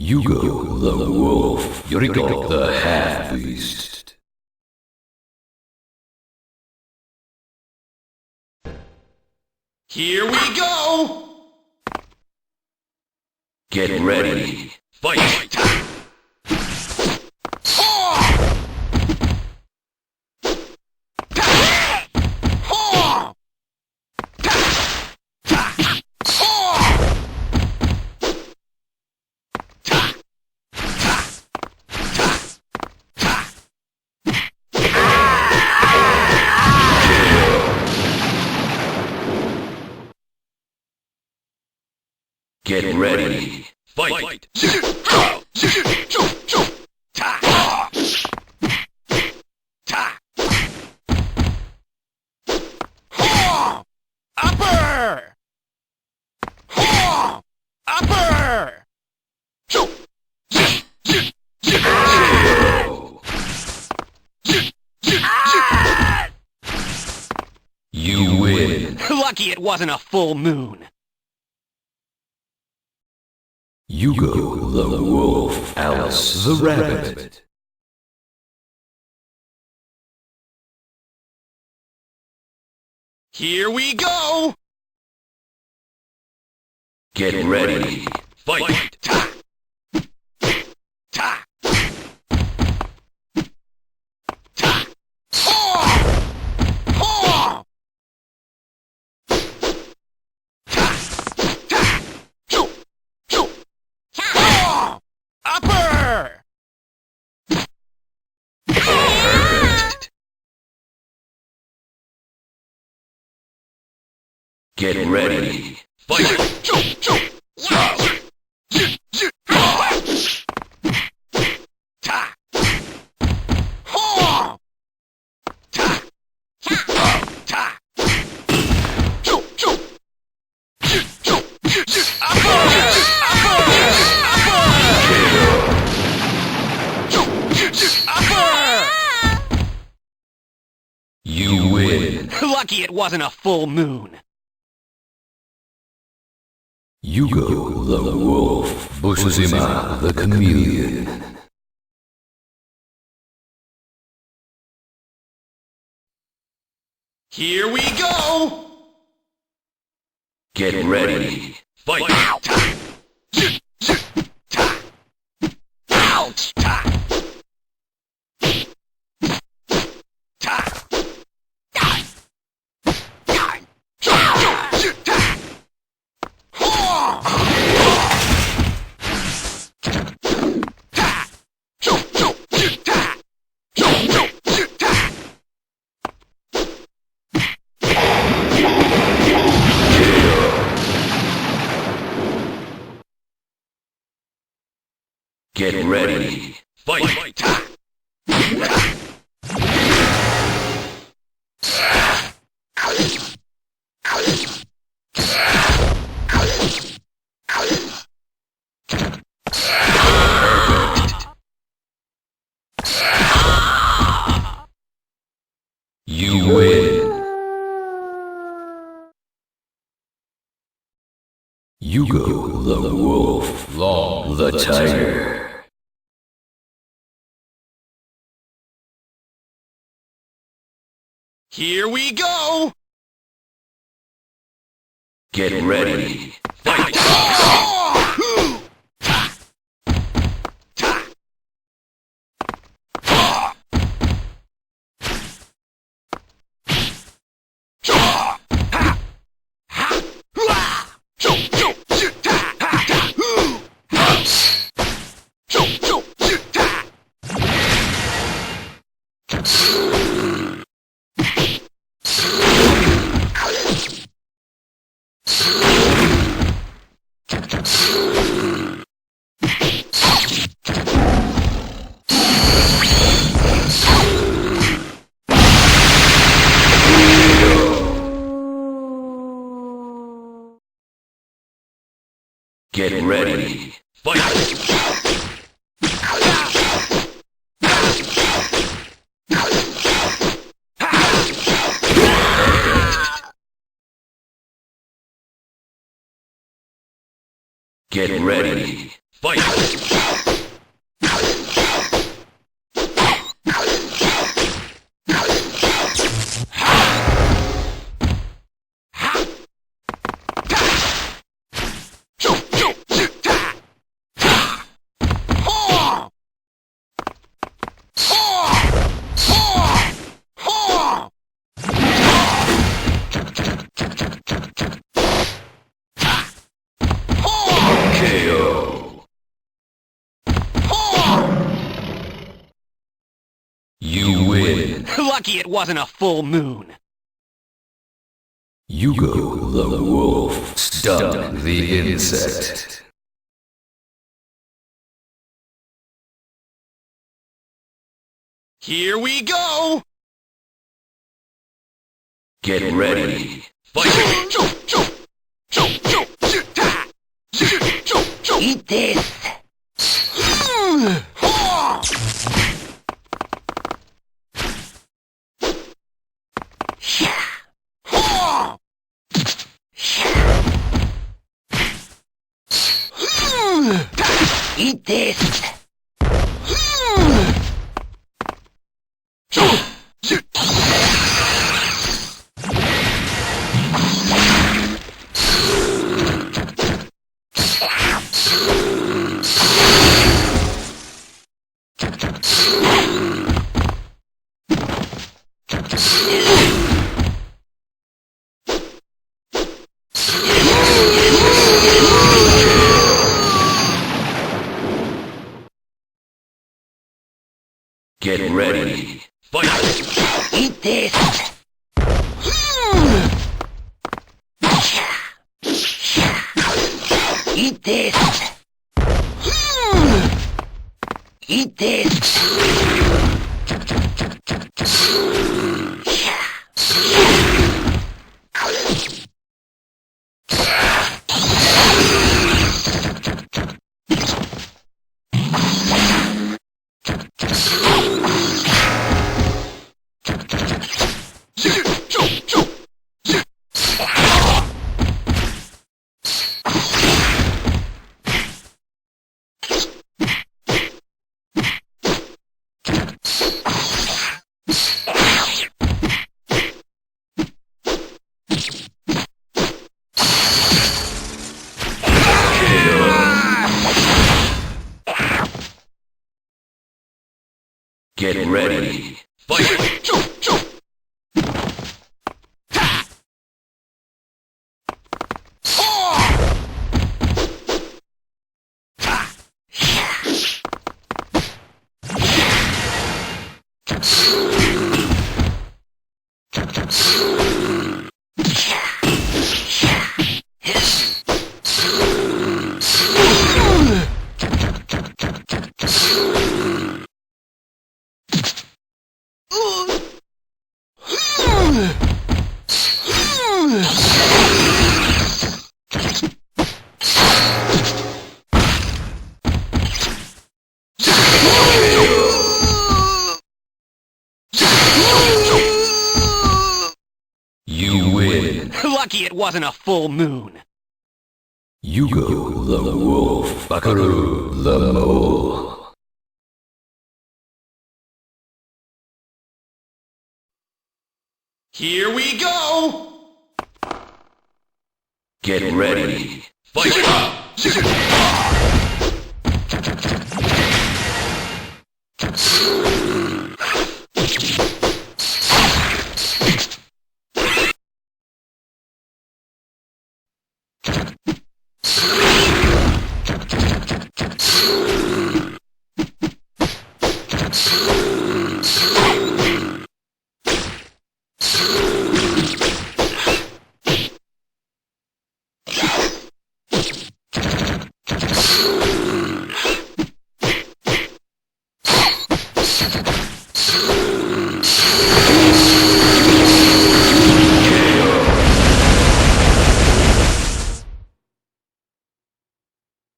Yugo the wolf, Yoriko the half-beast. Here we go! Get ready. Fight! Get ready. Fight! Upper! Upper! You win. Lucky it wasn't a full moon. Yugo the wolf, Alice the rabbit. Here we go! Get ready. Fight! Upper! Perfect. Get ready. Fight! You win. Lucky it wasn't a full moon. Yugo the wolf, Bushizima the chameleon. Here we go! Get ready. Fight! Ouch! Get ready. Fight! You win. Yugo the wolf, Long the tiger. Here we go! Get ready. Fight! Get ready. Fight! Get ready. Fight! KO. You win. Lucky it wasn't a full moon. Yugo the wolf stung the insect. Here we go! Get ready. Fight! Eat this! Eat this! Get ready. Fight! Eat this! Eat this! Eat this! Get ready. Fight! You win. Lucky it wasn't a full moon. Yugo the wolf, Bakaru the mole. Here we go! Get ready. Fight!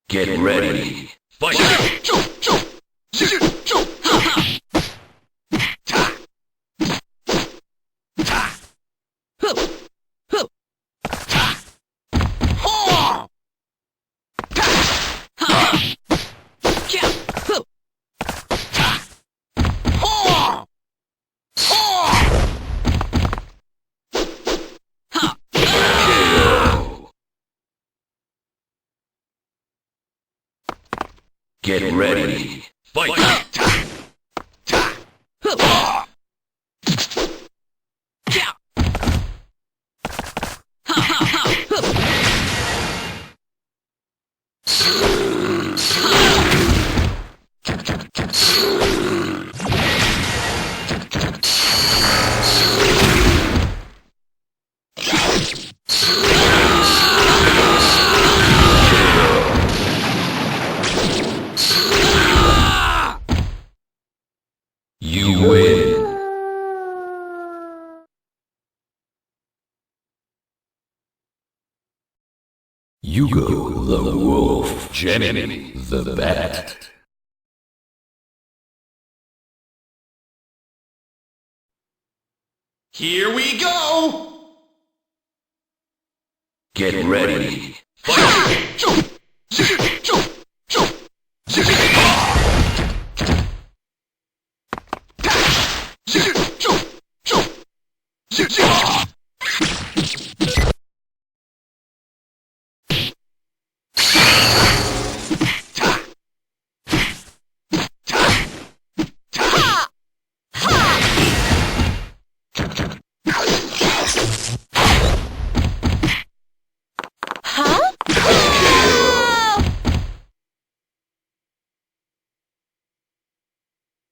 Get ready. Fight! Get ready. Fight! You win. Hugo the Wolf, Jenny the Bat. Here we go! Get ready.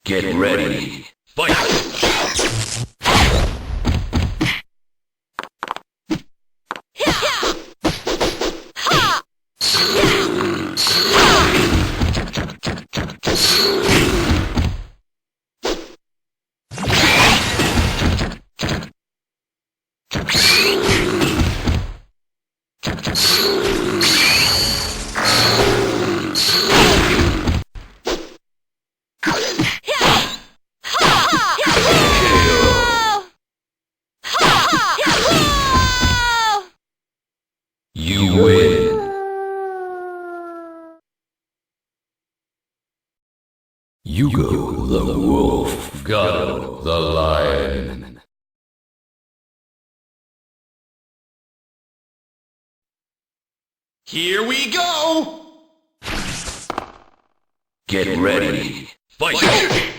Get ready. Fight! You win. Hugo the Wolf, Gado the Lion. Here we go! Get ready. Fight!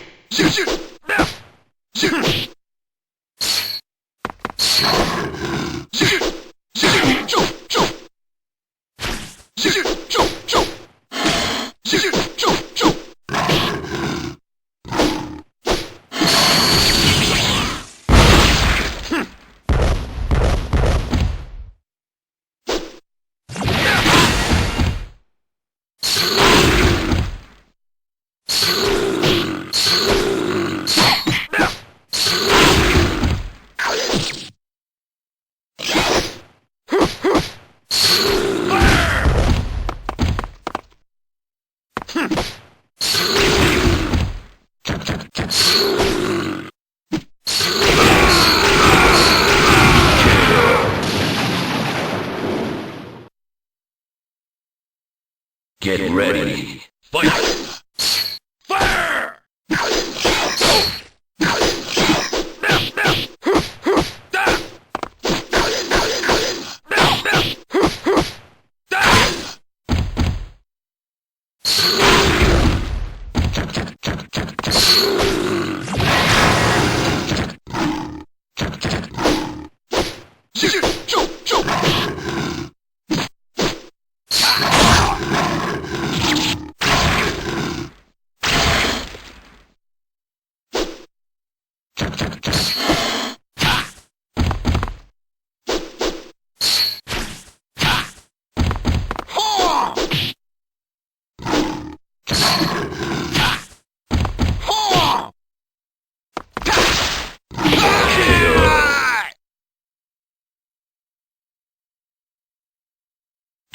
Get ready. Fight! Fire!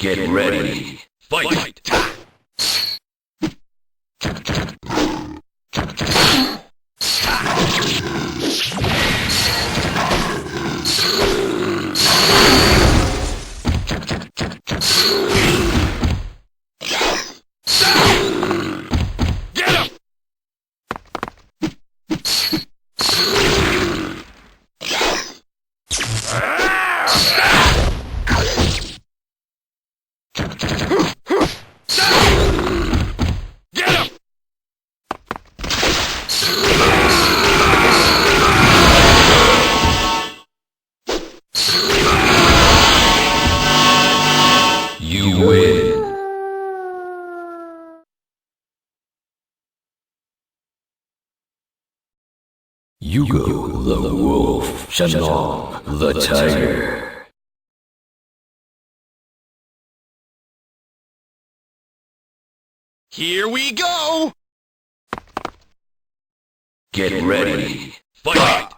Get ready. Fight! Get him! Yugo the wolf, Shenlong the tiger. Here we go! Get ready. Fight!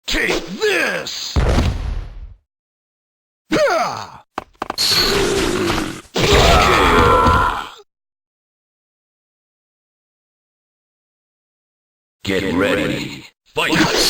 Take this! Get ready. Fight!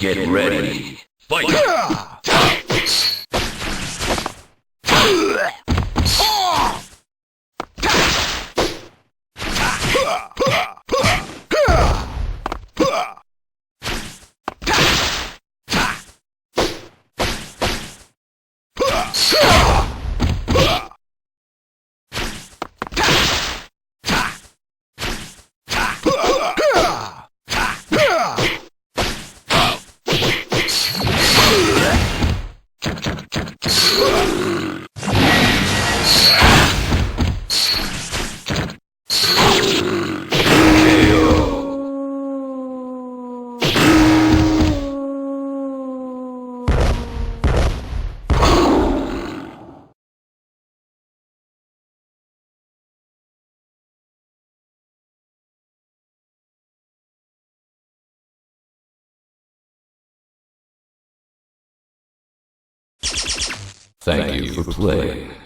Get ready. Fight! Thank you for playing.